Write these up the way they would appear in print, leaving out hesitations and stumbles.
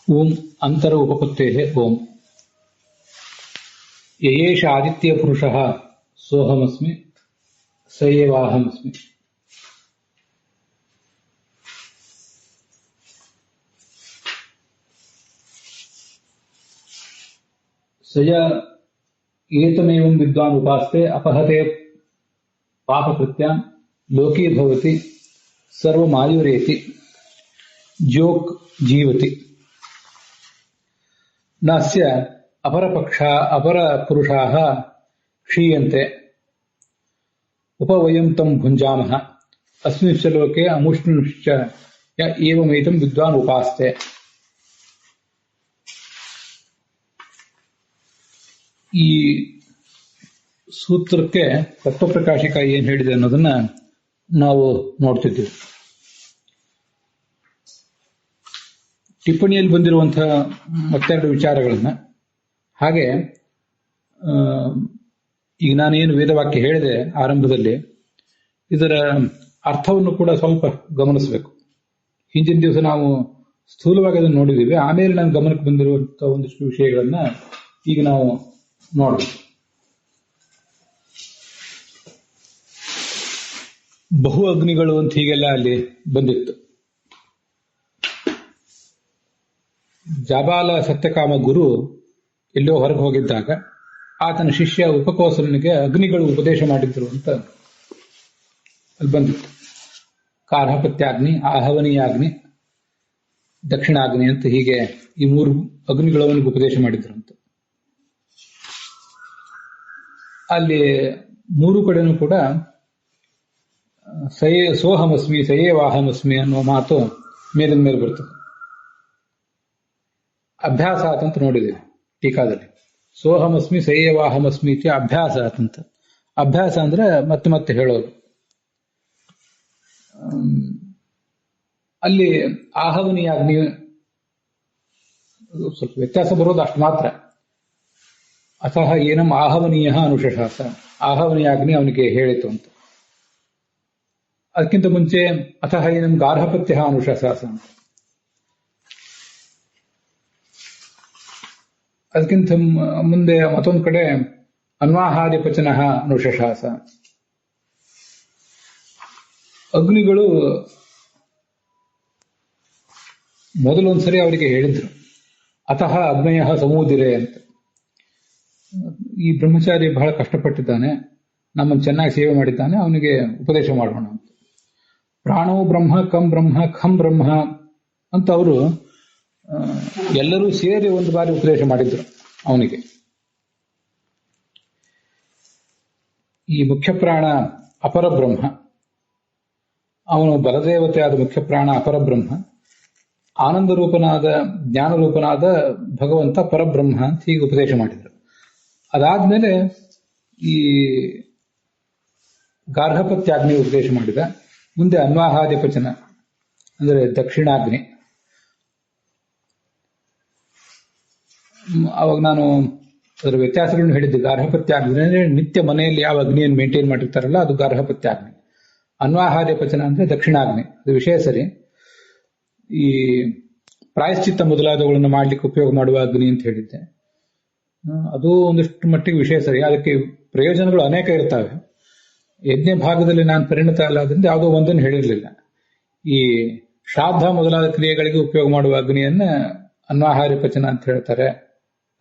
ಓಂ ಅಂತರ ಉಪಪತ್ತೇಃ ಓಂ ಯಯೇಷ ಆದಿತ್ಯ ಪುರುಷಃ ಸೋಹಮಸ್ಮಿ ಸ ಏವಾಹಮಸ್ಮಿ. ಸಯ ಏತಮೇವಂ ವಿದ್ವಾನ್ ಉಪಾಸ್ತೆ ಅಪಹತೆ ಪಾಪಕೃತ್ಯಾಂ ಲೋಕೇ ಭವತಿ ಸರ್ವಮಾಯುರೇತಿ ಜೋಕ್ ಜೀವತಿ ನಾಸ್ಯ ಅಪರ ಪುರುಷಾಃ ಕ್ಷೀಯಂತೆ ಉಪವಯಂ ತಂ ಭುಂಜಾಮಃ ಅಸ್ಮಿಂಶ್ಚ ಲೋಕೆ ಅಮುಷ್ಮಿಂಶ್ಚ ಯ ಏವಮೇತಂ ವಿದ್ವಾನ್ ಉಪಾಸ್ತೆ. ಈ ಸೂತ್ರಕ್ಕೆ ತತ್ವಪ್ರಕಾಶಿಕ ಏನ್ ಹೇಳಿದೆ ಅನ್ನೋದನ್ನ ನಾವು ನೋಡ್ತಿದ್ದೀವಿ. ಟಿಪ್ಪಣಿಯಲ್ಲಿ ಬಂದಿರುವಂತಹ ಮತ್ತೆರಡು ವಿಚಾರಗಳನ್ನ, ಹಾಗೆ ಈಗ ನಾನೇನು ವೇದವಾಕ್ಯ ಹೇಳಿದೆ ಆರಂಭದಲ್ಲಿ, ಇದರ ಅರ್ಥವನ್ನು ಕೂಡ ಸ್ವಲ್ಪ ಗಮನಿಸಬೇಕು. ಹಿಂದಿನ ದಿವಸ ನಾವು ಸ್ಥೂಲವಾಗಿ ಅದನ್ನು ನೋಡಿದ್ದೀವಿ, ಆಮೇಲೆ ನನ್ನ ಗಮನಕ್ಕೆ ಬಂದಿರುವಂತಹ ಒಂದಿಷ್ಟು ವಿಷಯಗಳನ್ನ ಈಗ ನಾವು ನೋಡಬೇಕು. ಬಹು ಅಗ್ನಿಗಳು ಅಂತ ಹೀಗೆಲ್ಲ ಅಲ್ಲಿ ಬಂದಿತ್ತು. ಜಾಬಾಲ ಸತ್ಯಕಾಮ ಗುರು ಎಲ್ಲೋ ಹೊರಗೆ ಹೋಗಿದ್ದಾಗ ಆತನ ಶಿಷ್ಯ ಉಪಕೋಸನಿಗೆ ಅಗ್ನಿಗಳು ಉಪದೇಶ ಮಾಡಿದ್ರು ಅಂತ ಅಲ್ಲಿ ಬಂದಿತ್ತು. ಕಾರ್ಹಪತ್ಯಾಗ್ನಿ, ಆಹವನೀಯಾಗ್ನಿ, ದಕ್ಷಿಣಾಗ್ನಿ ಅಂತ ಹೀಗೆ ಈ ಮೂರು ಅಗ್ನಿಗಳು ಅವನಿಗೆ ಉಪದೇಶ ಮಾಡಿದ್ರು ಅಂತ. ಅಲ್ಲಿ ಮೂರು ಕಡೆನೂ ಕೂಡ ಸೋಹಮಸ್ಮಿ ಸಯೇವಾಹಮಸ್ಮಿ ಅನ್ನುವ ಮಾತು ಮೇಲಿನ ಮೇಲೆ ಬರ್ತದೆ. ಅಭ್ಯಾಸ ಆತಂತ ನೋಡಿದ್ದೇವೆ ಟೀಕಾದಲ್ಲಿ. ಸೋಹಮಸ್ಮಿ ಸಯೇವಾಹಮಸ್ಮಿ ಇತಿ ಅಭ್ಯಾಸ ಆತಂತ. ಅಭ್ಯಾಸ ಅಂದ್ರೆ ಮತ್ತೆ ಮತ್ತೆ ಹೇಳೋದು. ಅಲ್ಲಿ ಆಹವನೀಯ ಅಗ್ನಿ ಸ್ವಲ್ಪ ವ್ಯತ್ಯಾಸ ಬರೋದು ಅಷ್ಟು ಮಾತ್ರ. ಅತಃ ಏನಂ ಆಹವನೀಯ ಅನುಶಾಸ, ಆಹವನೀಯ ಅಗ್ನಿ ಅವನಿಗೆ ಹೇಳಿತು ಅಂತ. ಅದಕ್ಕಿಂತ ಮುಂಚೆ ಅತಃ ಏನಂ ಗಾರ್ಹಪತ್ಯ ಅನುಶಾಸ ಅಂತ. ಅದಕ್ಕಿಂತ ಮುಂದೆ ಮತ್ತೊಂದು ಕಡೆ ಅನ್ವಾಹಾದಿ ಪಚನ ಅನುಶಾಸ. ಅಗ್ನಿಗಳು ಮೊದಲೊಂದ್ಸರಿ ಅವರಿಗೆ ಹೇಳಿದ್ರು ಅತಃ ಅಗ್ನಯ ಸಮೂದಿರೆ ಅಂತ. ಈ ಬ್ರಹ್ಮಚಾರಿ ಬಹಳ ಕಷ್ಟಪಟ್ಟಿದ್ದಾನೆ, ನಮ್ಮನ್ನು ಚೆನ್ನಾಗಿ ಸೇವೆ ಮಾಡಿದ್ದಾನೆ, ಅವನಿಗೆ ಉಪದೇಶ ಮಾಡೋಣ ಅಂತ. ಪ್ರಾಣೋ ಬ್ರಹ್ಮ ಕಂ ಬ್ರಹ್ಮ ಖಂ ಬ್ರಹ್ಮ ಅಂತ ಅವರು ಎಲ್ಲರೂ ಸೇರಿ ಒಂದು ಬಾರಿ ಉಪದೇಶ ಮಾಡಿದ್ರು ಅವನಿಗೆ. ಈ ಮುಖ್ಯ ಪ್ರಾಣ ಅಪರಬ್ರಹ್ಮ, ಅವನು ಬಲದೇವತೆ ಆದ ಮುಖ್ಯ ಪ್ರಾಣ ಅಪರಬ್ರಹ್ಮ, ಆನಂದ ರೂಪನಾದ ಜ್ಞಾನ ರೂಪನಾದ ಭಗವಂತ ಪರಬ್ರಹ್ಮ ಅಂತ ಹೀಗೆ ಉಪದೇಶ ಮಾಡಿದ್ರು. ಅದಾದ್ಮೇಲೆ ಈ ಗಾರ್ಹಪತ್ಯಾಗ್ನಿ ಉಪದೇಶ ಮಾಡಿದ. ಮುಂದೆ ಅನ್ವಾಹಾದಿ ಪಚನ ಅಂದರೆ ದಕ್ಷಿಣಾಗ್ನಿ. ಅವಾಗ ನಾನು ಅದರ ವ್ಯತ್ಯಾಸಗಳನ್ನು ಹೇಳಿದ್ದೆ. ಗಾರ್ಹಪತ್ಯಾಗ್ನಿ ಅಂದ್ರೆ ನಿತ್ಯ ಮನೆಯಲ್ಲಿ ಯಾವ ಅಗ್ನಿಯನ್ನು ಮೇಂಟೈನ್ ಮಾಡಿರ್ತಾರಲ್ಲ ಅದು ಗಾರ್ಹಪತ್ಯಾಗ್ನಿ. ಅನ್ವಾಹಾದಿ ಪಚನ ಅಂದ್ರೆ ದಕ್ಷಿಣಾಗ್ನಿ, ಅದು ವಿಷಯ ಸರಿ. ಈ ಪ್ರಾಯಶ್ಚಿತ್ತ ಮೊದಲಾದವುಗಳನ್ನು ಮಾಡ್ಲಿಕ್ಕೆ ಉಪಯೋಗ ಮಾಡುವ ಅಗ್ನಿ ಅಂತ ಹೇಳಿದ್ದೆ, ಅದು ಒಂದಿಷ್ಟು ಮಟ್ಟಿಗೆ ವಿಷಯ ಸರಿ. ಅದಕ್ಕೆ ಪ್ರಯೋಜನಗಳು ಅನೇಕ ಇರ್ತವೆ. ಯಜ್ಞ ಭಾಗದಲ್ಲಿ ನಾನು ಪರಿಣತ ಅಲ್ಲದ್ರಿಂದ ಯಾವುದೋ ಒಂದನ್ನು ಹೇಳಿರಲಿಲ್ಲ. ಈ ಶ್ರಾದ್ದ ಮೊದಲಾದ ಕ್ರಿಯೆಗಳಿಗೆ ಉಪಯೋಗ ಮಾಡುವ ಅಗ್ನಿಯನ್ನ ಅನ್ವಾಹಾರಿ ಪಚನ ಅಂತ ಹೇಳ್ತಾರೆ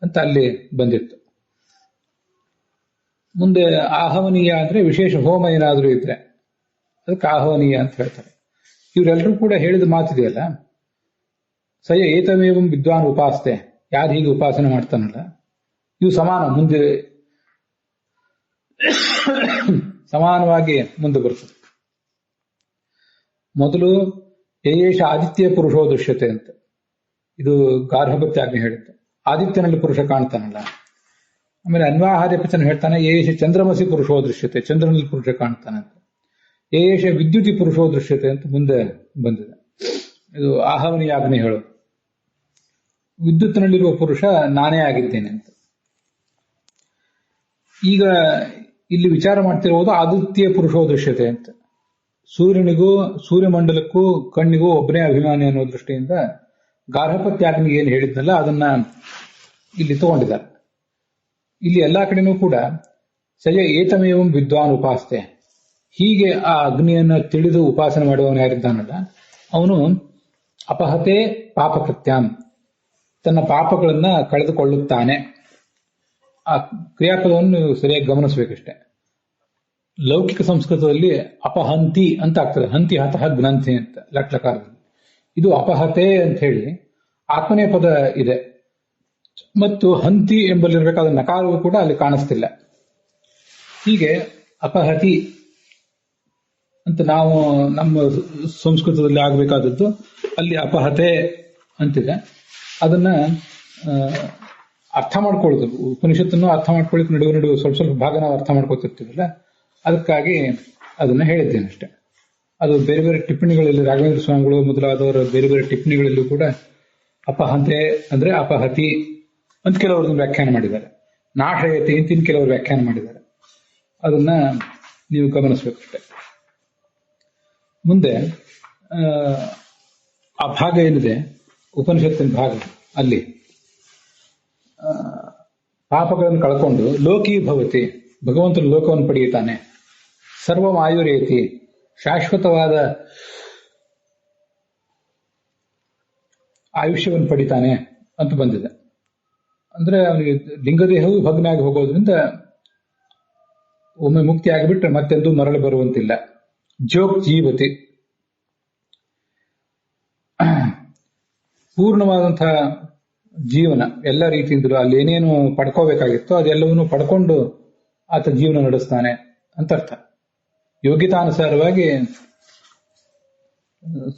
ಅಂತ ಅಲ್ಲಿ ಬಂದಿತ್ತು. ಮುಂದೆ ಆಹವನೀಯ ಅಂದ್ರೆ ವಿಶೇಷ ಹೋಮ ಏನಾದರೂ ಇದ್ರೆ ಅದಕ್ಕೆ ಆಹವನೀಯ ಅಂತ ಹೇಳ್ತಾರೆ. ಇವರೆಲ್ಲರೂ ಕೂಡ ಹೇಳಿದ ಮಾತಿದೆಯಲ್ಲ, ಸಯ ಏತಮೇವಂ ವಿದ್ವಾನ್ ಉಪಾಸ್ತೆ, ಯಾರು ಹೀಗೆ ಉಪಾಸನೆ ಮಾಡ್ತಾನಲ್ಲ ಇವು ಸಮಾನ, ಮುಂದೆ ಸಮಾನವಾಗಿ ಮುಂದೆ ಬರ್ತದೆ. ಮೊದಲು ಯಯೇಷ ಆದಿತ್ಯ ಪುರುಷೋ ದೃಶ್ಯತೆ ಅಂತ, ಇದು ಗಾರ್ಹಪತ್ಯಾಗ್ನಿ ಹೇಳಿದ್ದೆ. ಆದಿತ್ಯನಲ್ಲಿ ಪುರುಷ ಕಾಣ್ತಾನಲ್ಲ. ಆಮೇಲೆ ಅನ್ವಾಹಾರ್ಯ ಪಚನ ಹೇಳ್ತಾನೆ ಯಯೇಷ ಚಂದ್ರಮಸಿ ಪುರುಷೋ ದೃಶ್ಯತೆ, ಚಂದ್ರನಲ್ಲಿ ಪುರುಷ ಕಾಣ್ತಾನೆ ಅಂತ. ಯಯೇಷ ವಿದ್ಯುತಿ ಪುರುಷೋ ದೃಶ್ಯತೆ ಅಂತ ಮುಂದೆ ಬಂದಿದೆ. ಇದು ಆಹವನೀಯಾಗ್ನಿ ಹೇಳೋದು. ವಿದ್ಯುತ್ನಲ್ಲಿರುವ ಪುರುಷ ನಾನೇ ಆಗಿದ್ದೇನೆ ಅಂತ. ಈಗ ಇಲ್ಲಿ ವಿಚಾರ ಮಾಡ್ತಿರುವುದು ಆದಿತ್ಯ ಪುರುಷೋ ದೃಶ್ಯತೆ ಅಂತ. ಸೂರ್ಯನಿಗೂ ಸೂರ್ಯಮಂಡಲಕ್ಕೂ ಕಣ್ಣಿಗೂ ಒಬ್ಬನೇ ಅಭಿಮಾನಿ ಅನ್ನೋ ದೃಷ್ಟಿಯಿಂದ ಗಾರ್ಹಪತ್ಯಾಗ್ನಿ ಏನು ಹೇಳಿದ್ನಲ್ಲ ಅದನ್ನ ಇಲ್ಲಿ ತಗೊಂಡಿದ್ದಾರೆ. ಇಲ್ಲಿ ಎಲ್ಲಾ ಕಡೆನೂ ಕೂಡ ಸಯ ಏತಮೇವಂ ವಿದ್ವಾನ್ ಉಪಾಸ್ತೆ, ಹೀಗೆ ಆ ಅಗ್ನಿಯನ್ನು ತಿಳಿದು ಉಪಾಸನೆ ಮಾಡುವವನು ಯಾರಿದ್ದಾನಲ್ಲ ಅವನು ಅಪಹತೆ ಪಾಪಕೃತ್ಯಾಂ, ತನ್ನ ಪಾಪಗಳನ್ನ ಕಳೆದುಕೊಳ್ಳುತ್ತಾನೆ. ಆ ಕ್ರಿಯಾಪದವನ್ನು ಸರಿಯಾಗಿ ಗಮನಿಸಬೇಕಷ್ಟೆ. ಲೌಕಿಕ ಸಂಸ್ಕೃತದಲ್ಲಿ ಅಪಹಂತಿ ಅಂತ ಆಗ್ತದೆ, ಹಂತಿ ಹತಃ ಜ್ಞಂತಿ ಅಂತ ಲಟ್ಲಕಾರದಲ್ಲಿ. ಇದು ಅಪಹತೆ ಅಂತ ಹೇಳಿ ಆತ್ಮನೇ ಪದ ಇದೆ, ಮತ್ತು ಹಂತಿ ಎಂಬಲ್ಲಿರಬೇಕಾದ ನಕಾರವು ಕೂಡ ಅಲ್ಲಿ ಕಾಣಿಸ್ತಿಲ್ಲ. ಹೀಗೆ ಅಪಹತಿ ಅಂತ ನಾವು ನಮ್ಮ ಸಂಸ್ಕೃತದಲ್ಲಿ ಆಗಬೇಕಾದದ್ದು ಅಲ್ಲಿ ಅಪಹತೆ ಅಂತಿದೆ. ಅದನ್ನ ಅರ್ಥ ಮಾಡ್ಕೊಳ್ಳೋದು, ಉಪನಿಷತ್ತನ್ನು ಅರ್ಥ ಮಾಡ್ಕೊಳ್ಳಿಕ್ಕೆ ನಡುವೆ ಸ್ವಲ್ಪ ಸ್ವಲ್ಪ ಭಾಗ ನಾವು ಅರ್ಥ ಮಾಡ್ಕೊತಿರ್ತೀವಲ್ಲ, ಅದಕ್ಕಾಗಿ ಅದನ್ನ ಹೇಳಿದ್ದೇನೆ ಅಷ್ಟೆ. ಅದು ಬೇರೆ ಬೇರೆ ಟಿಪ್ಪಣಿಗಳಲ್ಲಿ ರಾಘವೇಂದ್ರ ಸ್ವಾಮಿಗಳು ಮೊದಲಾದವರ ಬೇರೆ ಬೇರೆ ಟಿಪ್ಪಣಿಗಳಲ್ಲೂ ಕೂಡ ಅಪಹತೆ ಅಂದ್ರೆ ಅಪಹತಿ ಅಂತ ಕೆಲವರು ವ್ಯಾಖ್ಯಾನ ಮಾಡಿದ್ದಾರೆ, ನಾಶಯತಿ ಅಂತ ಕೆಲವರು ವ್ಯಾಖ್ಯಾನ ಮಾಡಿದ್ದಾರೆ. ಅದನ್ನ ನೀವು ಗಮನಿಸಬೇಕಷ್ಟೆ. ಮುಂದೆ ಆ ಭಾಗ ಏನಿದೆ ಉಪನಿಷತ್ತಿನ ಭಾಗ, ಅಲ್ಲಿ ಪಾಪಗಳನ್ನು ಕಳ್ಕೊಂಡು ಲೋಕಿ ಭವತಿ, ಭಗವಂತನ ಲೋಕವನ್ನು ಪಡೆಯುತ್ತಾನೆ. ಸರ್ವಮಾಯುರೇತಿ, ಶಾಶ್ವತವಾದ ಆಯುಷ್ಯವನ್ನು ಪಡಿತಾನೆ ಅಂತ ಬಂದಿದೆ. ಅಂದ್ರೆ ಅವನಿಗೆ ಲಿಂಗದೇಹವು ಭಗ್ನ ಆಗಿ ಹೋಗೋದ್ರಿಂದ ಒಮ್ಮೆ ಮುಕ್ತಿ ಆಗಿಬಿಟ್ರೆ ಮತ್ತೆಂದೂ ಮರಳಿ ಬರುವಂತಿಲ್ಲ. ಜೋಗ್ ಜೀವತಿ, ಪೂರ್ಣವಾದಂತಹ ಜೀವನ ಎಲ್ಲ ರೀತಿಯಿಂದಲೂ ಅಲ್ಲಿ ಏನೇನು ಪಡ್ಕೋಬೇಕಾಗಿತ್ತೋ ಅದೆಲ್ಲವನ್ನೂ ಪಡ್ಕೊಂಡು ಆತ ಜೀವನ ನಡೆಸ್ತಾನೆ ಅಂತ ಅರ್ಥ. ಯೋಗ್ಯತಾನುಸಾರವಾಗಿ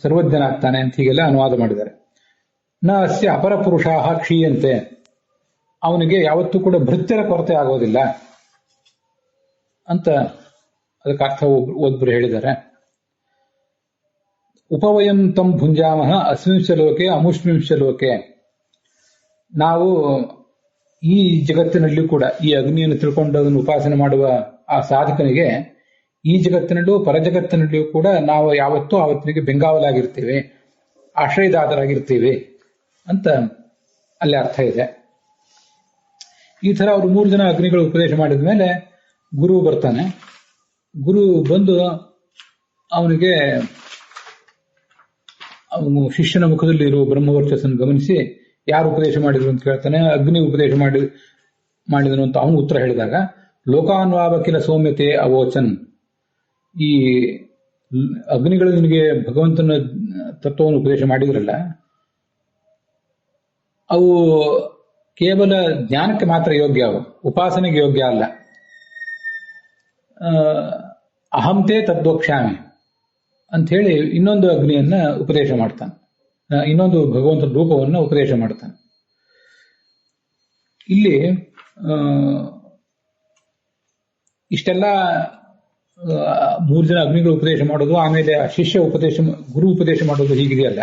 ಸರ್ವಜ್ಞನಾಗ್ತಾನೆ ಅಂತ ಹೀಗೆಲ್ಲ ಅನುವಾದ ಮಾಡಿದ್ದಾರೆ. ನ ಅಸ್ಯ ಅಪರ ಪುರುಷಾಹ ಕ್ಷೀಯಂತೆ, ಅವನಿಗೆ ಯಾವತ್ತೂ ಕೂಡ ಭೃತ್ಯರ ಕೊರತೆ ಆಗೋದಿಲ್ಲ ಅಂತ ಅದಕ್ಕೆ ಅರ್ಥ ಒಬ್ಬರು ಹೇಳಿದ್ದಾರೆ. ಉಪವಯಂ ತಂ ಭುಂಜಾಮಹ ಅಸ್ಮಿಂಶ ಲೋಕೆ ಅಮುಷ್ಮಿಂಶ ಲೋಕೆ, ನಾವು ಈ ಜಗತ್ತಿನಲ್ಲಿ ಕೂಡ ಈ ಅಗ್ನಿಯನ್ನು ತಿಳ್ಕೊಂಡು ಅದನ್ನು ಉಪಾಸನೆ ಮಾಡುವ ಆ ಸಾಧಕನಿಗೆ ಈ ಜಗತ್ತಿನಲ್ಲೂ ಪರಜಗತ್ತಿನಲ್ಲಿಯೂ ಕೂಡ ನಾವು ಯಾವತ್ತೂ ಆವತ್ತಿನಿಗೆ ಬೆಂಗಾವಲಾಗಿರ್ತೀವಿ, ಆಶ್ರಯದಾತರಾಗಿರ್ತೀವಿ ಅಂತ ಅಲ್ಲಿ ಅರ್ಥ ಇದೆ. ಈ ತರ ಅವರು 3 ಜನ ಅಗ್ನಿಗಳು ಉಪದೇಶ ಮಾಡಿದ ಮೇಲೆ ಗುರು ಬರ್ತಾನೆ. ಗುರು ಬಂದು ಅವನಿಗೆ ಅವನು ಶಿಷ್ಯನ ಮುಖದಲ್ಲಿ ಇರುವ ಬ್ರಹ್ಮವರ್ಚಸ್ಸನ್ನು ಗಮನಿಸಿ ಯಾರು ಉಪದೇಶ ಮಾಡಿದ್ರು ಅಂತ ಕೇಳ್ತಾನೆ. ಅಗ್ನಿ ಉಪದೇಶ ಮಾಡಿದನು ಅಂತ ಅವನು ಉತ್ತರ ಹೇಳಿದಾಗ, ಲೋಕಾನ್ವಾವಕಿಲ ಸೌಮ್ಯತೆ ಅವೋಚನ್, ಈ ಅಗ್ನಿಗಳು ನಿನಗೆ ಭಗವಂತನ ತತ್ವವನ್ನು ಉಪದೇಶ ಮಾಡಿದ್ರಲ್ಲ, ಅವು ಕೇವಲ ಜ್ಞಾನಕ್ಕೆ ಮಾತ್ರ ಯೋಗ್ಯ, ಅವು ಉಪಾಸನೆಗೆ ಯೋಗ್ಯ ಅಲ್ಲ. ಅಹಂತೆ ತದ್ವಕ್ಷ್ಯಾಮಿ ಅಂತ ಹೇಳಿ ಇನ್ನೊಂದು ಅಗ್ನಿಯನ್ನ ಉಪದೇಶ ಮಾಡ್ತಾನೆ, ಇನ್ನೊಂದು ಭಗವಂತನ ರೂಪವನ್ನು ಉಪದೇಶ ಮಾಡ್ತಾನೆ. ಇಲ್ಲಿ ಇಷ್ಟೆಲ್ಲ 3 ಜನ ಅಗ್ನಿಗಳು ಉಪದೇಶ ಮಾಡೋದು, ಆಮೇಲೆ ಶಿಷ್ಯ ಉಪದೇಶ, ಗುರು ಉಪದೇಶ ಮಾಡೋದು ಹೀಗಿದೆಯಲ್ಲ,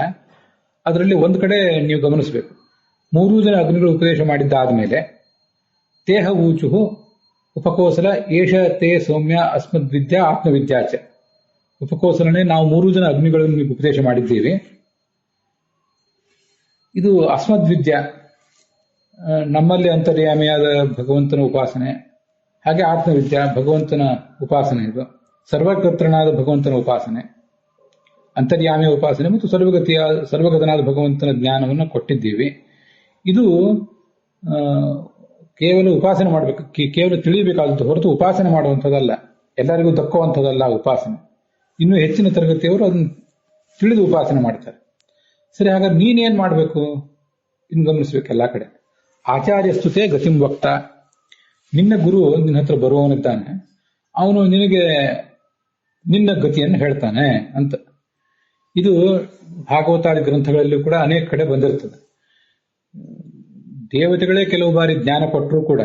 ಅದರಲ್ಲಿ ಒಂದು ಕಡೆ ನೀವು ಗಮನಿಸಬೇಕು. 3 ಜನ ಅಗ್ನಿಗಳು ಉಪದೇಶ ಮಾಡಿದ್ದಾದ್ಮೇಲೆ ತೇಹ ಊಚು ಉಪಕೋಸಲ ಏಷ ತೇ ಸೌಮ್ಯ ಅಸ್ಮದ್ವಿದ್ಯಾ ಆತ್ಮವಿದ್ಯಾಚ, ಉಪಕೋಸಲನೆ ನಾವು 3 ಜನ ಅಗ್ನಿಗಳನ್ನು ನೀವು ಉಪದೇಶ ಮಾಡಿದ್ದೀವಿ, ಇದು ಅಸ್ಮದ್ವಿದ್ಯಾ ನಮ್ಮಲ್ಲಿ ಅಂತರ್ಯಾಮಿಯಾದ ಭಗವಂತನ ಉಪಾಸನೆ, ಹಾಗೆ ಆತ್ಮವಿದ್ಯಾ ಭಗವಂತನ ಉಪಾಸನೆ, ಇದು ಸರ್ವಕರ್ತನಾದ ಭಗವಂತನ ಉಪಾಸನೆ, ಅಂತರ್ಯಾಮಿಯ ಉಪಾಸನೆ ಮತ್ತು ಸರ್ವಗತನಾದ ಭಗವಂತನ ಜ್ಞಾನವನ್ನು ಕೊಟ್ಟಿದ್ದೀವಿ. ಇದು ಕೇವಲ ಉಪಾಸನೆ ಮಾಡಬೇಕು, ಕೇವಲ ತಿಳಿಯಬೇಕಾದದ್ದು ಹೊರತು ಉಪಾಸನೆ ಮಾಡುವಂಥದ್ದಲ್ಲ, ಎಲ್ಲರಿಗೂ ದಕ್ಕುವಂಥದ್ದಲ್ಲ ಉಪಾಸನೆ. ಇನ್ನು ಹೆಚ್ಚಿನ ತರಗತಿಯವರು ಅದನ್ನು ತಿಳಿದು ಉಪಾಸನೆ ಮಾಡ್ತಾರೆ. ಸರಿ, ಹಾಗಾದ್ರೆ ನೀನೇನ್ ಮಾಡಬೇಕು ಇನ್ನು ಗಮನಿಸ್ಬೇಕು ಎಲ್ಲ ಕಡೆ. ಆಚಾರ್ಯಸ್ತುತೆ ಗತಿಂ ವಕ್ತ, ನಿನ್ನ ಗುರು ನಿನ್ನ ಹತ್ರ ಬರುವವನಿದ್ದಾನೆ, ಅವನು ನಿನಗೆ ನಿನ್ನ ಗತಿಯನ್ನು ಹೇಳ್ತಾನೆ ಅಂತ. ಇದು ಭಾಗವತಾದಿ ಗ್ರಂಥಗಳಲ್ಲಿ ಕೂಡ ಅನೇಕ ಕಡೆ ಬಂದಿರ್ತದೆ. ದೇವತೆಗಳೇ ಕೆಲವು ಬಾರಿ ಜ್ಞಾನ ಕೊಟ್ಟರೂ ಕೂಡ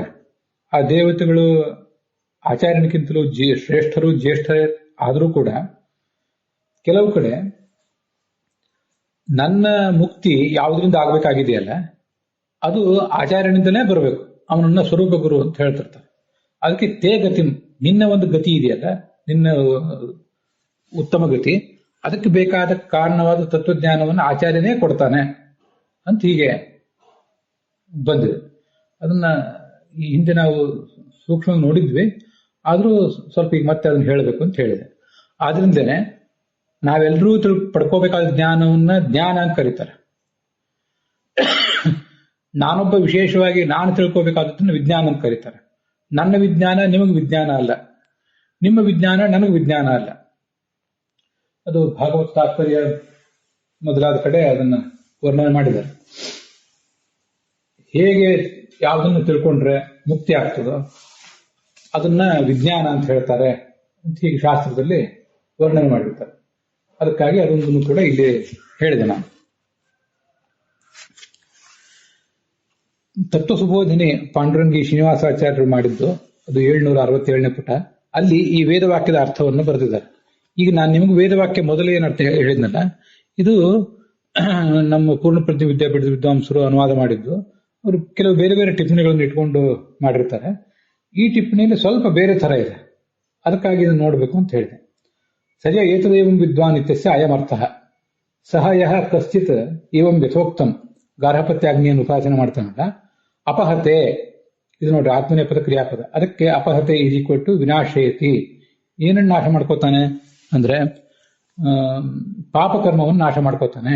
ಆ ದೇವತೆಗಳು ಆಚಾರ್ಯನಿಗಿಂತಲೂ ಶ್ರೇಷ್ಠರು ಜ್ಯೇಷ್ಠ ಆದರೂ ಕೂಡ ಕೆಲವು ಕಡೆ ನನ್ನ ಮುಕ್ತಿ ಯಾವುದರಿಂದ ಆಗ್ಬೇಕಾಗಿದೆಯಲ್ಲ ಅದು ಆಚಾರ್ಯನಿಂದಲೇ ಬರಬೇಕು, ಅವನನ್ನ ಸ್ವರೂಪ ಗುರು ಅಂತ ಹೇಳ್ತಿರ್ತಾರೆ. ಅದಕ್ಕೆ ತೇ ಗತಿ, ನಿನ್ನ ಒಂದು ಗತಿ ಇದೆಯಲ್ಲ, ನಿನ್ನ ಉತ್ತಮ ಗತಿ, ಅದಕ್ಕೆ ಬೇಕಾದ ಕಾರಣವಾದ ತತ್ವಜ್ಞಾನವನ್ನು ಆಚಾರ್ಯನೇ ಕೊಡ್ತಾನೆ ಅಂತ ಹೀಗೆ ಬಂದಿದೆ. ಅದನ್ನ ಈ ಹಿಂದೆ ನಾವು ಸೂಕ್ಷ್ಮವಾಗಿ ನೋಡಿದ್ವಿ, ಆದರೂ ಸ್ವಲ್ಪ ಈಗ ಮತ್ತೆ ಅದನ್ನ ಹೇಳಬೇಕು ಅಂತ ಹೇಳಿದೆ. ಆದ್ರಿಂದನೇ ನಾವೆಲ್ಲರೂ ಪಡ್ಕೋಬೇಕಾದ ಜ್ಞಾನವನ್ನ ಜ್ಞಾನ ಅಂತ ಕರೀತಾರೆ. ನಾನೊಬ್ಬ ವಿಶೇಷವಾಗಿ ನಾನು ತಿಳ್ಕೋಬೇಕಾದದ್ದನ್ನು ವಿಜ್ಞಾನ ಅಂತ ಕರೀತಾರೆ. ನನ್ನ ವಿಜ್ಞಾನ ನಿಮಗೆ ವಿಜ್ಞಾನ ಅಲ್ಲ, ನಿಮ್ಮ ವಿಜ್ಞಾನ ನನಗೆ ವಿಜ್ಞಾನ ಅಲ್ಲ. ಅದು ಭಾಗವತ ತಾತ್ಪರ್ಯ ಮೊದಲಾದ ಕಡೆ ಅದನ್ನ ವರ್ಣನೆ ಮಾಡಿದ್ದಾರೆ. ಹೇಗೆ ಯಾವುದನ್ನು ತಿಳ್ಕೊಂಡ್ರೆ ಮುಕ್ತಿ ಆಗ್ತದೋ ಅದನ್ನ ವಿಜ್ಞಾನ ಅಂತ ಹೇಳ್ತಾರೆ ಅಂತ ಹೀಗೆ ಶಾಸ್ತ್ರದಲ್ಲಿ ವರ್ಣನೆ ಮಾಡಿರ್ತಾರೆ. ಅದಕ್ಕಾಗಿ ಅದೊಂದನ್ನು ಕೂಡ ಇಲ್ಲಿ ಹೇಳಿದೆ ನಾನು. ತತ್ವ ಸುಬೋಧಿನಿ ಪಾಂಡುರಂಗಿ ಶ್ರೀನಿವಾಸಾಚಾರ್ಯರು ಮಾಡಿದ್ದು, ಅದು 767ನೇ ಪುಟ. ಅಲ್ಲಿ ಈ ವೇದವಾಕ್ಯದ ಅರ್ಥವನ್ನು ಬರೆದಿದ್ದಾರೆ. ಈಗ ನಾನು ನಿಮಗೆ ವೇದವಾಕ್ಯ ಮೊದಲು ಏನರ್ಥ ಹೇಳಿದ್ನಲ್ಲ, ಇದು ನಮ್ಮ ಪೂರ್ಣಪ್ರಜ್ಞೆ ವಿದ್ಯಾಪೀಠದ ವಿದ್ವಾಂಸರು ಅನುವಾದ ಮಾಡಿದ್ದು. ಅವರು ಕೆಲವು ಬೇರೆ ಬೇರೆ ಟಿಪ್ಪಣಿಗಳನ್ನು ಇಟ್ಕೊಂಡು ಮಾಡಿರ್ತಾರೆ. ಈ ಟಿಪ್ಪಣಿಯಲ್ಲಿ ಸ್ವಲ್ಪ ಬೇರೆ ತರ ಇದೆ, ಅದಕ್ಕಾಗಿ ಇದನ್ನು ನೋಡಬೇಕು ಅಂತ ಹೇಳಿದೆ. ಸಜ ಏತದೇವಂ ವಿದ್ವಾನ್ ಇತ್ಯಸ್ಯ ಅಯಮರ್ಥ ಸಹ ಯಃ ಕಶ್ಚಿತ್ ಏವಂ ಯಥೋಕ್ತಂ ಗಾರ್ಹಪತ್ಯಾಗ್ನಿಯನ್ನು ಉಪಾಸನೆ ಮಾಡ್ತಾನಲ್ಲ, ಅಪಹತೆ, ಇದು ನೋಡ್ರಿ ಆತ್ಮನೇಪದ ಕ್ರಿಯಾಪದ. ಅದಕ್ಕೆ ಅಪಹತೆ ಈಸ್ ಈಕ್ವಲ್ ಟು ವಿನಾಶಯತಿ. ಏನನ್ನು ನಾಶ ಮಾಡ್ಕೋತಾನೆ ಅಂದ್ರೆ ಪಾಪಕರ್ಮವನ್ನು ನಾಶ ಮಾಡ್ಕೋತಾನೆ.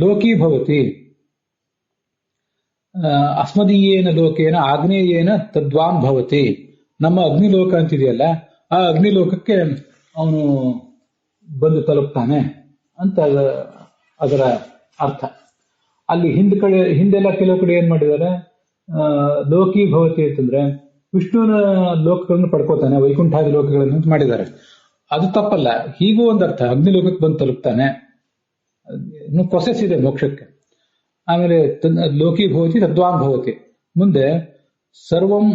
ಲೋಕೀ ಭವತಿ ಅಸ್ಮದೀಯೇನ ಲೋಕೇನ ಆಗ್ನೇಯೇನ ತದ್ವಾನ್ ಭವತಿ. ನಮ್ಮ ಅಗ್ನಿಲೋಕ ಅಂತಿದೆಯಲ್ಲ, ಆ ಅಗ್ನಿಲೋಕಕ್ಕೆ ಅವನು ಬಂದು ತಲುಪ್ತಾನೆ ಅಂತ ಅದರ ಅರ್ಥ. ಅಲ್ಲಿ ಹಿಂದೆಲ್ಲ ಕೆಲವು ಕಡೆ ಏನ್ ಮಾಡಿದ್ದಾರೆ, ಲೋಕಿ ಭವತಿ ಅಂತಂದ್ರೆ ವಿಷ್ಣುವಿನ ಲೋಕಗಳನ್ನು ಪಡ್ಕೋತಾನೆ, ವೈಕುಂಠಾದಿ ಲೋಕಗಳನ್ನು ಅಂತ ಮಾಡಿದ್ದಾರೆ. ಅದು ತಪ್ಪಲ್ಲ. ಹೀಗೂ ಒಂದರ್ಥ, ಅಗ್ನಿಲೋಕಕ್ಕೆ ಬಂದು ತಲುಪ್ತಾನೆ. ಇನ್ನು ಪ್ರೊಸೆಸ್ ಇದೆ ಮೋಕ್ಷಕ್ಕೆ. ಆಮೇಲೆ ಲೋಕಿ ಭವತಿ ತದ್ವಾನ್ ಭವತಿ. ಮುಂದೆ ಸರ್ವಂ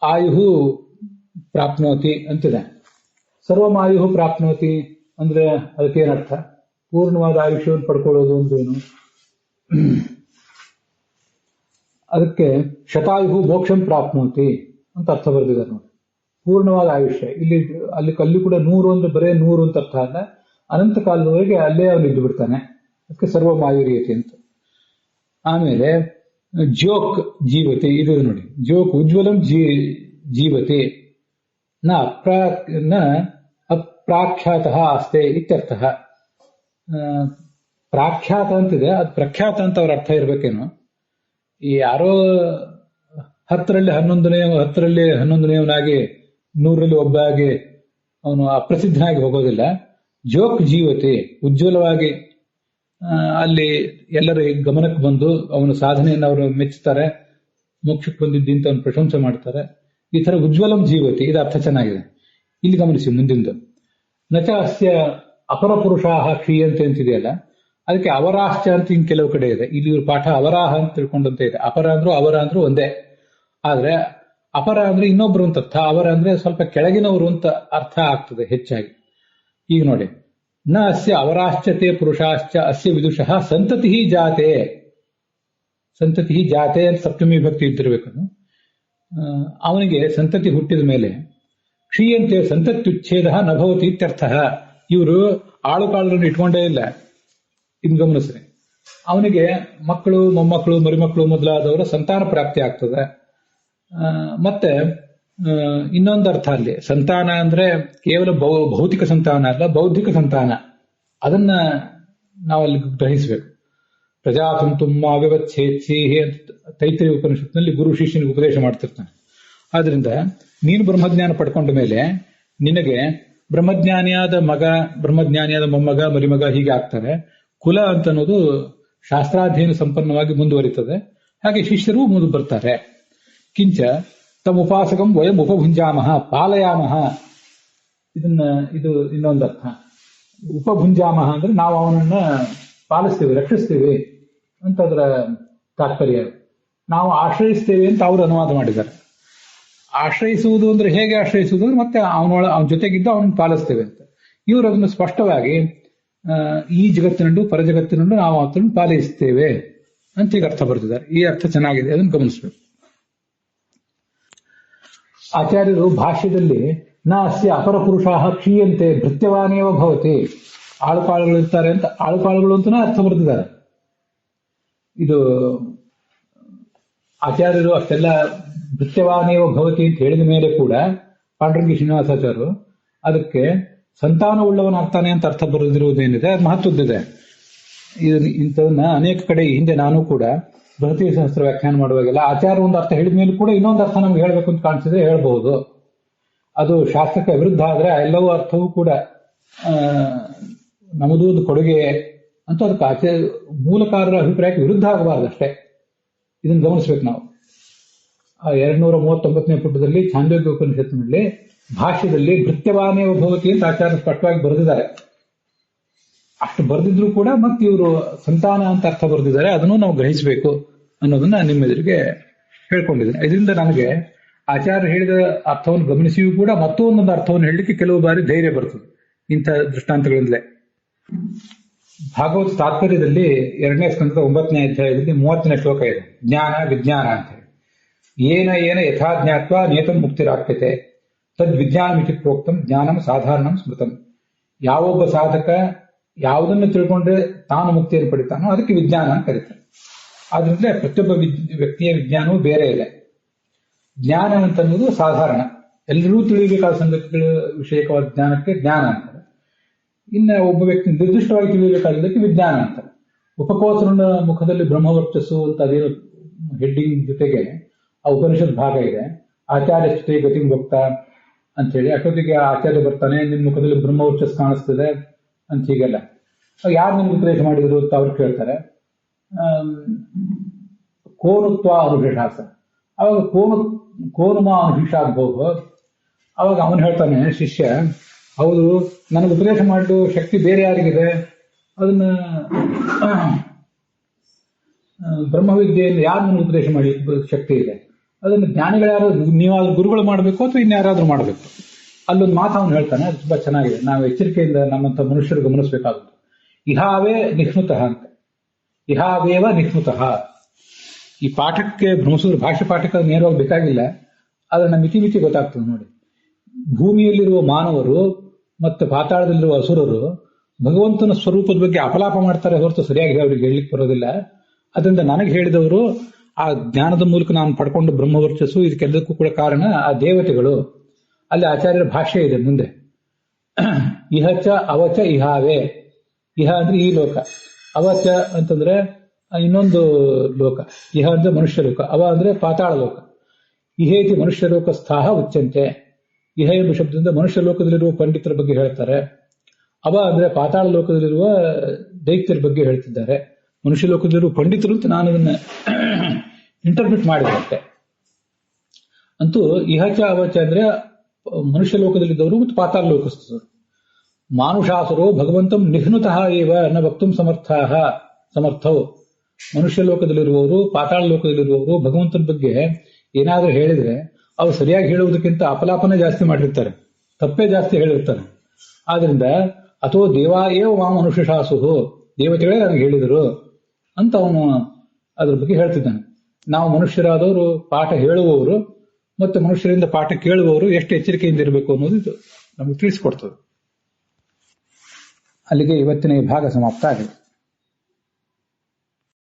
ಆಯು ಪ್ರಾಪ್ನೋತಿ ಅಂತಿದೆ. ಸರ್ವಂ ಆಯು ಪ್ರಾಪ್ನೋತಿ ಅಂದ್ರೆ ಅದಕ್ಕೇನರ್ಥ? ಪೂರ್ಣವಾದ ಆಯುಷ್ಯವನ್ನು ಪಡ್ಕೊಳ್ಳೋದು ಅಂದ್ರೇನು? ಅದಕ್ಕೆ ಶತಾಯು ಮೋಕ್ಷಂ ಪ್ರಾಪ್ನೋತಿ ಅಂತ ಅರ್ಥ ಬರೆದಿದ್ದಾರೆ ನೋಡಿ. ಪೂರ್ಣವಾದ ಆಯುಷ್ಯ. ಅಲ್ಲಿ ಕೂಡ 100 ಅಂದ್ರೆ ಬರೇ 100 ಅಂತ ಅರ್ಥ ಅಲ್ಲ, ಅನಂತ ಕಾಲದವರೆಗೆ ಅಲ್ಲೇ ಅವನು ಇದ್ದು ಬಿಡ್ತಾನೆ. ಅದಕ್ಕೆ ಸರ್ವಮಾಯುರಿಯತೆ ಅಂತ. ಆಮೇಲೆ ಜೋಕ್ ಜೀವತಿ, ಇದು ನೋಡಿ, ಜೋಕ್ ಉಜ್ವಲಂ ಜೀವತಿ ನ ಅಪ್ರಾಖ್ಯಾತ ಅಸ್ತೆ ಇತ್ಯರ್ಥ. ಪ್ರಾಖ್ಯಾತ ಅಂತಿದೆ, ಅದು ಪ್ರಖ್ಯಾತ ಅಂತ ಅವ್ರ ಅರ್ಥ ಇರ್ಬೇಕೇನೋ. ಈ ಯಾರೋ 10ರಲ್ಲಿ 11ನೇವನಾಗಿ 100ರಲ್ಲಿ ಒಬ್ಬ ಆಗಿ ಅವನು ಅಪ್ರಸಿದ್ಧನಾಗಿ ಹೋಗೋದಿಲ್ಲ. ಜೋಕ್ ಜೀವತಿ, ಉಜ್ವಲವಾಗಿ ಅಲ್ಲಿ ಎಲ್ಲರ ಗಮನಕ್ಕೆ ಬಂದು ಅವನ ಸಾಧನೆಯನ್ನು ಅವರು ಮೆಚ್ಚುತ್ತಾರೆ, ಮೋಕ್ಷಕ್ಕೆ ಬಂದಿದ್ದಿಂತ ಅವನು ಪ್ರಶಂಸೆ ಮಾಡ್ತಾರೆ. ಈ ತರ ಉಜ್ವಲಂ ಜೀವತಿ, ಇದು ಅರ್ಥ ಚೆನ್ನಾಗಿದೆ. ಇಲ್ಲಿ ಗಮನಿಸಿ ಮುಂದಿಂದು. ನಚ ಅಸ್ಯ ಅಪರ ಪುರುಷಾಹ ಕ್ಷೀಯಂತೆ ಅಂತಿದೆಯಲ್ಲ, ಅದಕ್ಕೆ ಅವರಾಶ್ಚ ಅಂತ ಇನ್ ಕೆಲವು ಕಡೆ ಇದೆ. ಇಲ್ಲಿ ಇವ್ರ ಪಾಠ ಅವರಾಹ ಅಂತ ತಿಳ್ಕೊಂಡಂತೆ ಇದೆ. ಅಪರ ಅಂದ್ರು ಅವರ ಅಂದ್ರು ಒಂದೇ. ಆದ್ರೆ ಅಪರ ಅಂದ್ರೆ ಇನ್ನೊಬ್ರು ಅಂತ ಅರ್ಥ, ಅವರ ಅಂದ್ರೆ ಸ್ವಲ್ಪ ಕೆಳಗಿನವರು ಅಂತ ಅರ್ಥ ಆಗ್ತದೆ ಹೆಚ್ಚಾಗಿ. ಈಗ ನೋಡಿ, ನ ಅಸ್ಯ ಅವರಾಶ್ಚತೆ ಪುರುಷಾಶ್ಚ ಅಸ್ಯ ವಿದುಷಃ ಸಂತತಿ ಜಾತೆ. ಸಂತತಿ ಜಾತೆ ಅಂತ ಸಪ್ತಮಿ ವಿಭಕ್ತಿ ಇದ್ದಿರ್ಬೇಕು. ಅವನಿಗೆ ಸಂತತಿ ಹುಟ್ಟಿದ ಮೇಲೆ ಕ್ಷೀಯಂತೆ ಸಂತತ್ಯುಚ್ಛೇದ ನಭವತಿ ಇತ್ಯರ್ಥ. ಇವರು ಆಳುಕಾಳರನ್ನು ಇಟ್ಕೊಂಡೇ ಇಲ್ಲ. ಇನ್ ಗಮನಿಸ್ರಿ, ಅವನಿಗೆ ಮಕ್ಕಳು, ಮೊಮ್ಮಕ್ಕಳು, ಮರಿಮಕ್ಕಳು ಮೊದಲಾದವರ ಸಂತಾನ ಪ್ರಾಪ್ತಿ ಆಗ್ತದೆ. ಮತ್ತೆ ಇನ್ನೊಂದು ಅರ್ಥ, ಅಲ್ಲಿ ಸಂತಾನ ಅಂದ್ರೆ ಕೇವಲ ಭೌತಿಕ ಸಂತಾನ ಅಲ್ಲ, ಬೌದ್ಧಿಕ ಸಂತಾನ. ಅದನ್ನ ನಾವಲ್ಲಿ ಗ್ರಹಿಸಬೇಕು. ಪ್ರಜಾತಂತುಂ ಅವ್ಯವಚ್ಛೇತ್ಸೀಹಿ ಅಂತ ತೈತ್ರಿಯ ಉಪನಿಷತ್ನಲ್ಲಿ ಗುರು ಶಿಷ್ಯನಿಗೆ ಉಪದೇಶ ಮಾಡ್ತಿರ್ತಾನೆ. ಆದ್ರಿಂದ ನೀನು ಬ್ರಹ್ಮಜ್ಞಾನ ಪಡ್ಕೊಂಡ ಮೇಲೆ ನಿನಗೆ ಬ್ರಹ್ಮಜ್ಞಾನಿಯಾದ ಮಗ, ಬ್ರಹ್ಮಜ್ಞಾನಿಯಾದ ಮೊಮ್ಮಗ, ಮರಿಮಗ ಹೀಗೆ ಆಗ್ತಾರೆ. ಕುಲ ಅಂತ ಅನ್ನೋದು ಶಾಸ್ತ್ರಾಧ್ಯಯನ ಸಂಪನ್ನವಾಗಿ ಮುಂದುವರಿತದೆ. ಹಾಗೆ ಶಿಷ್ಯರು ಮುಂದೆ ಬರ್ತಾರೆ. ಕಿಂಚ ತಮ್ಮ ಉಪಾಸಕಂ ವಯಂ ಉಪಭುಂಜಾಮಹ ಪಾಲಯಾಮಹ. ಇದು ಇನ್ನೊಂದು ಅರ್ಥ. ಉಪಭುಂಜಾಮಹ ಅಂದ್ರೆ ನಾವು ಅವನನ್ನ ಪಾಲಿಸ್ತೇವೆ, ರಕ್ಷಿಸ್ತೇವೆ ಅಂತ ಅದರ ತಾತ್ಪರ್ಯ. ನಾವು ಆಶ್ರಯಿಸ್ತೇವೆ ಅಂತ ಅವರು ಅನುವಾದ ಮಾಡಿದ್ದಾರೆ. ಆಶ್ರಯಿಸುವುದು ಅಂದ್ರೆ ಹೇಗೆ ಆಶ್ರಯಿಸುವುದು ಅಂದ್ರೆ ಮತ್ತೆ ಅವನ ಜೊತೆಗಿದ್ದು ಅವನನ್ನು ಪಾಲಿಸ್ತೇವೆ ಅಂತ. ಇವರು ಅದನ್ನು ಸ್ಪಷ್ಟವಾಗಿ ಈ ಜಗತ್ತಿನಲ್ಲೂ ಪರಜಗತ್ತಿನಲ್ಲೂ ನಾವು ಅದನ್ನು ಪಾಲಿಸ್ತೇವೆ ಅಂತ ಈಗ ಅರ್ಥ ಬರೆದಿದ್ದಾರೆ. ಈ ಅರ್ಥ ಚೆನ್ನಾಗಿದೆ, ಅದನ್ನು ಗಮನಿಸಬೇಕು. ಆಚಾರ್ಯರು ಭಾಷ್ಯದಲ್ಲಿ ನ ಅಸ್ಯ ಅಪರ ಪುರುಷಾಹ ಕ್ಷೀಯಂತೆ ಭೃತ್ಯವಾನೇವ ಭವತಿ, ಆಳುಕಾಳುಗಳು ಇರ್ತಾರೆ ಅಂತ, ಆಳುಕಾಳುಗಳು ಅಂತಲೇ ಅರ್ಥ ಬರೆದಿದ್ದಾರೆ. ಇದು ಆಚಾರ್ಯರು ಅಷ್ಟೆಲ್ಲ ಭೃತ್ಯವಾನೇವ ಭವತಿ ಅಂತ ಹೇಳಿದ ಮೇಲೆ ಕೂಡ ಪಾಂಡುರಂಗಿ ಶ್ರೀನಿವಾಸಾಚಾರ್ಯರು ಅದಕ್ಕೆ ಸಂತಾನವುಳ್ಳವನಾಗ್ತಾನೆ ಅಂತ ಅರ್ಥ ಬರೆದಿರುವುದೇನಿದೆ ಅದು ಮಹತ್ವದ್ದಿದೆ. ಇಂಥದನ್ನ ಅನೇಕ ಕಡೆ ಹಿಂದೆ ನಾನು ಕೂಡ ಬೃಹತಿ ಸಹಸ್ರ ವ್ಯಾಖ್ಯಾನ ಮಾಡುವಾಗೆಲ್ಲ ಆಚಾರ್ಯ ಒಂದು ಅರ್ಥ ಹೇಳಿದ ಮೇಲೆ ಕೂಡ ಇನ್ನೊಂದು ಅರ್ಥ ನಮ್ಗೆ ಹೇಳಬೇಕು ಅಂತ ಕಾಣಿಸಿದ್ರೆ ಹೇಳ್ಬಹುದು. ಅದು ಶಾಸ್ತ್ರಕ್ಕೆ ವಿರುದ್ಧ ಆದ್ರೆ ಎಲ್ಲವೂ ಅರ್ಥವೂ ಕೂಡ ನಮ್ಮದು ಒಂದು ಕೊಡುಗೆ ಅಂತ ಅದಕ್ಕೆ ಮೂಲಕಾರರ ಅಭಿಪ್ರಾಯಕ್ಕೆ ವಿರುದ್ಧ ಆಗಬಾರ್ದು ಅಷ್ಟೇ. ಇದನ್ನು ಗಮನಿಸ್ಬೇಕು ನಾವು. 239ನೇ ಪುಟದಲ್ಲಿ ಛಾಂದೋಗ್ಯ ಉಪನಿಷತ್ತಿನಲ್ಲಿ ಭಾಷ್ಯದಲ್ಲಿ ಭೃತ್ಯವಾನೇ ಭವತಿ ಅಂತ ಆಚಾರ್ಯ ಸ್ಪಷ್ಟವಾಗಿ ಬರೆದಿದ್ದಾರೆ. ಅಷ್ಟು ಬರೆದಿದ್ರು ಕೂಡ ಮತ್ತೆ ಇವರು ಸಂತಾನ ಅಂತ ಅರ್ಥ ಬರೆದಿದ್ದಾರೆ. ಅದನ್ನು ನಾವು ಗ್ರಹಿಸಬೇಕು ಅನ್ನೋದನ್ನ ನಿಮ್ಮ ಎದುರಿಗೆ ಹೇಳ್ಕೊಂಡಿದ್ದೀನಿ. ಇದರಿಂದ ನನಗೆ ಆಚಾರ್ಯ ಹೇಳಿದ ಅರ್ಥವನ್ನು ಗಮನಿಸಿಯೂ ಕೂಡ ಮತ್ತೊಂದೊಂದು ಅರ್ಥವನ್ನು ಹೇಳಲಿಕ್ಕೆ ಕೆಲವು ಬಾರಿ ಧೈರ್ಯ ಬರ್ತದೆ ಇಂಥ ದೃಷ್ಟಾಂತಗಳಿಂದಲೇ. ಭಾಗವತ ತಾತ್ಪರ್ಯದಲ್ಲಿ 2ನೇ ಸ್ಕಂದದ 9ನೇ ಅಧ್ಯಾಯದಲ್ಲಿ 30ನೇ ಶ್ಲೋಕ ಇದೆ. ಜ್ಞಾನ ವಿಜ್ಞಾನ ಅಂತ ಹೇಳಿ ಏನ ಯಥಾ ಜ್ಞಾತ್ವ ನೇತಂ ಮುಕ್ತಿರಾಪ್ಯತೆ ತದ್ ವಿಜ್ಞಾನಮಿತಿ ಪ್ರೋಕ್ತಂ ಜ್ಞಾನಂ ಸಾಧಾರಣಂ ಸ್ಮೃತಂ. ಯಾವೊಬ್ಬ ಸಾಧಕ ಯಾವುದನ್ನು ತಿಳ್ಕೊಂಡ್ರೆ ತಾನು ಮುಕ್ತಿಯನ್ನು ಪಡಿತಾನೋ ಅದಕ್ಕೆ ವಿಜ್ಞಾನ ಅಂತ ಕರೀತಾರೆ. ಆದ್ರಿಂದ ಪ್ರತಿಯೊಬ್ಬ ವ್ಯಕ್ತಿಯ ವಿಜ್ಞಾನವೂ ಬೇರೆ ಇದೆ. ಜ್ಞಾನ ಅಂತನ್ನೋದು ಸಾಧಾರಣ, ಎಲ್ಲರೂ ತಿಳಿಯಬೇಕಾದ ಸಂಗತಿಗಳ ವಿಷಯಕವಾದ ಜ್ಞಾನಕ್ಕೆ ಜ್ಞಾನ ಅಂತಾರೆ. ಇನ್ನು ಒಬ್ಬ ವ್ಯಕ್ತಿ ನಿರ್ದಿಷ್ಟವಾಗಿ ತಿಳಿಯಬೇಕಾದಕ್ಕೆ ವಿಜ್ಞಾನ ಅಂತಾರೆ. ಉಪಕೋಸರನ ಮುಖದಲ್ಲಿ ಬ್ರಹ್ಮವರ್ಚಸ್ಸು ಅಂತ ಅದೇನು ಹೆಡ್ಡಿಂಗ್ ಜೊತೆಗೆ ಆ ಉಪನಿಷತ್ ಭಾಗ ಇದೆ. ಆಚಾರ್ಯ ಸ್ಥಿತಿ ಗತಿ ಭಕ್ತ ಅಂತ ಹೇಳಿ ಅಷ್ಟೊತ್ತಿಗೆ ಆಚಾರ್ಯ ಬರ್ತಾನೆ, ನಿನ್ನ ಮುಖದಲ್ಲಿ ಬ್ರಹ್ಮವರ್ಚಸ್ ಕಾಣಿಸ್ತದೆ ಅಂತ ಹೀಗೆಲ್ಲ. ಯಾರು ನಿಮ್ಗೆ ಉಪದೇಶ ಮಾಡಿದ್ರು ಅಂತ ಅವ್ರು ಕೇಳ್ತಾರೆ. ಕೋನುತ್ವ ಅನುಷಾಸ, ಅವಾಗ ಕೋನುಮ ಅನುಷಾದ್ಭೋಗ. ಅವಾಗ ಅವನು ಹೇಳ್ತಾನೆ ಶಿಷ್ಯ, ಹೌದು ನನಗೆ ಉಪದೇಶ ಮಾಡಲು ಶಕ್ತಿ ಬೇರೆ ಯಾರಿಗಿದೆ, ಅದನ್ನ ಬ್ರಹ್ಮವಿದ್ಯೆಯನ್ನು ಯಾರು ನನಗೆ ಉಪದೇಶ ಮಾಡಿ ಶಕ್ತಿ ಇದೆ, ಅದನ್ನು ಜ್ಞಾನಿಗಳ್ಯಾರು, ನೀವಾದ್ರೂ ಗುರುಗಳು ಮಾಡಬೇಕು ಅಥವಾ ಇನ್ಯಾರಾದ್ರೂ ಮಾಡಬೇಕು. ಅಲ್ಲೊಂದು ಮಾತು ಅವನು ಹೇಳ್ತಾನೆ, ಅದು ತುಂಬಾ ಚೆನ್ನಾಗಿದೆ. ನಾವು ಎಚ್ಚರಿಕೆಯಿಂದ ನಮ್ಮಂತ ಮನುಷ್ಯರು ಗಮನಿಸಬೇಕಾಗುತ್ತೆ. ಇಹಾವೇ ನಿಷ್ಣುತಃ ಅಂತ, ಇಹಾವೇವ ನಿಷ್ಣುತಃ. ಈ ಪಾಠಕ್ಕೆ ಬ್ರಹ್ಮಸೂತ್ರ ಭಾಷೆ ಪಾಠಕ್ಕೆ ನೇರವಾಗಿ ಬೇಕಾಗಿಲ್ಲ, ಅದನ್ನ ಮಿತಿ ಗೊತ್ತಾಗ್ತದೆ ನೋಡಿ. ಭೂಮಿಯಲ್ಲಿರುವ ಮಾನವರು ಮತ್ತು ಪಾತಾಳದಲ್ಲಿರುವ ಅಸುರರು ಭಗವಂತನ ಸ್ವರೂಪದ ಬಗ್ಗೆ ಅಪಲಾಪ ಮಾಡ್ತಾರೆ ಹೊರತು ಸರಿಯಾಗಿ ಅವರಿಗೆ ಹೇಳಲಿಕ್ಕೆ ಬರೋದಿಲ್ಲ. ಅದರಿಂದ ನನಗೆ ಹೇಳಿದವರು ಆ ಜ್ಞಾನದ ಮೂಲಕ ನಾನು ಪಡ್ಕೊಂಡು ಬ್ರಹ್ಮವರ್ಚಸ್ಸು ಇದಕ್ಕೆಲ್ಲದಕ್ಕೂ ಕೂಡ ಕಾರಣ ಆ ದೇವತೆಗಳು. ಅಲ್ಲಿ ಆಚಾರ್ಯರ ಭಾಷ್ಯ ಇದೆ ಮುಂದೆ. ಇಹಚ ಅವಚ ಇಹಾವೇ. ಇಹ ಅಂದ್ರೆ ಈ ಲೋಕ, ಅವಚ ಅಂತಂದ್ರೆ ಇನ್ನೊಂದು ಲೋಕ. ಇಹ ಅಂದ್ರೆ ಮನುಷ್ಯ ಲೋಕ, ಅವ ಅಂದ್ರೆ ಪಾತಾಳ ಲೋಕ. ಇಹೇತಿ ಮನುಷ್ಯ ಲೋಕ ಸ್ಥಾಹ ಉಚ್ಚಂತೆ. ಇಹ ಎಂಬ ಶಬ್ದದಿಂದ ಮನುಷ್ಯ ಲೋಕದಲ್ಲಿರುವ ಪಂಡಿತರ ಬಗ್ಗೆ ಹೇಳ್ತಾರೆ. ಅವ ಅಂದ್ರೆ ಪಾತಾಳ ಲೋಕದಲ್ಲಿರುವ ದೈತ್ಯರ ಬಗ್ಗೆ ಹೇಳ್ತಿದ್ದಾರೆ. ಮನುಷ್ಯ ಲೋಕದಲ್ಲಿರುವ ಪಂಡಿತರು ಅಂತ ನಾನು ಇದನ್ನ ಇಂಟರ್ಪ್ರಿಟ್ ಮಾಡಿದಂತೆ. ಅಂತೂ ಇಹಚ ಅವಚ ಅಂದ್ರೆ ಮನುಷ್ಯ ಲೋಕದಲ್ಲಿದ್ದವರು ಮತ್ತು ಪಾತಾಳ ಲೋಕಸ್ಥರು. ಮಾನುಷಾಸುರೋ ಭಗವಂತಂ ನಿಹ್ನುತಃ ಏವ ನ ವಕ್ತುಂ ಸಮರ್ಥವು. ಮನುಷ್ಯ ಲೋಕದಲ್ಲಿರುವವರು ಪಾತಾಳ ಲೋಕದಲ್ಲಿರುವವರು ಭಗವಂತನ ಬಗ್ಗೆ ಏನಾದರೂ ಹೇಳಿದ್ರೆ ಅವ್ರು ಸರಿಯಾಗಿ ಹೇಳುವುದಕ್ಕಿಂತ ಅಪಲಾಪನೆ ಜಾಸ್ತಿ ಮಾಡಿರ್ತಾರೆ, ತಪ್ಪೇ ಜಾಸ್ತಿ ಹೇಳಿರ್ತಾರೆ. ಆದ್ರಿಂದ ಅಥೋ ದೇವಾ ಏವ ಮಾ ಮನುಷ್ಯ ಶಾಸು, ದೇವತೆಗಳೇ ನನಗೆ ಹೇಳಿದರು ಅಂತ ಅವನು ಅದ್ರ ಬಗ್ಗೆ ಹೇಳ್ತಿದ್ದಾನೆ. ನಾವು ಮನುಷ್ಯರಾದವರು ಪಾಠ ಹೇಳುವವರು ಮತ್ತು ಮನುಷ್ಯರಿಂದ ಪಾಠ ಕೇಳುವವರು ಎಷ್ಟು ಎಚ್ಚರಿಕೆಯಿಂದ ಇರಬೇಕು ಅನ್ನೋದು ಇದು ನಮಗೆ ತಿಳಿಸಿಕೊಡ್ತದೆ. ಅಲ್ಲಿಗೆ ಇವತ್ತಿನ ಈ ಭಾಗ ಸಮಾಪ್ತ ಆಗಿದೆ.